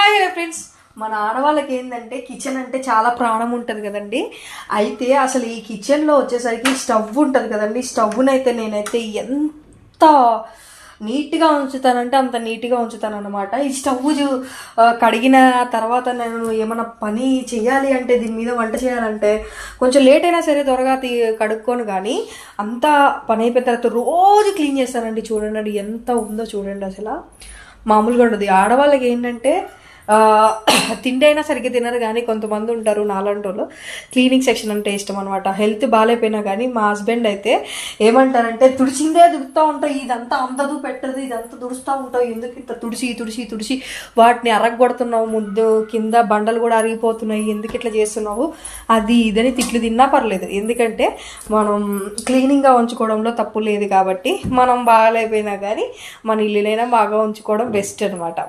Hi friends, మన ఆడవాళ్ళకి ఏంటంటే కిచెన్ అంటే చాలా ప్రాణం ఉంటుంది కదండి. అయితే అసలు ఈ కిచెన్లో వచ్చేసరికి స్టవ్ ఉంటుంది కదండి. స్టవ్నైతే నేనైతే ఎంత నీట్గా ఉంచుతానంటే అంత నీట్గా ఉంచుతాను అనమాట. ఈ స్టవ్ కడిగిన తర్వాత నేను ఏమైనా పని చేయాలి అంటే, దీని మీద వంట చేయాలంటే కొంచెం లేట్ అయినా సరే త్వరగా కడుక్కోను, కానీ అంతా పని అయిపోయిన తర్వాత రోజు క్లీన్ చేస్తానండి. చూడండి ఎంత ఉందో చూడండి, అసలు మామూలుగా ఉండదు. ఆడవాళ్ళకి ఏంటంటే తిండి అయినా సరిగ్గా తినరు, కానీ కొంతమంది ఉంటారు నాలాంటి వాళ్ళు క్లీనింగ్ సెక్షన్ అంటే ఇష్టం అనమాట. హెల్త్ బాగాలేకపోయినా కానీ మా హస్బెండ్ అయితే ఏమంటారంటే, తుడిచిందే దుడుతూ ఉంటావు, ఇదంతా అందదు పెట్టదు, ఇదంతా తుడుస్తూ ఉంటావు, ఎందుకు ఇంత తుడిచి వాటిని అరగొడుతున్నావు, ముద్దు కింద బండలు కూడా అరిగిపోతున్నాయి, ఎందుకు ఇట్లా చేస్తున్నావు, అది ఇదని తిట్లు తిన్నా పర్లేదు, ఎందుకంటే మనం క్లీనింగ్గా ఉంచుకోవడంలో తప్పు లేదు కాబట్టి. మనం బాగాలేకపోయినా కానీ మన ఇల్లునైనా బాగా ఉంచుకోవడం బెస్ట్ అనమాట.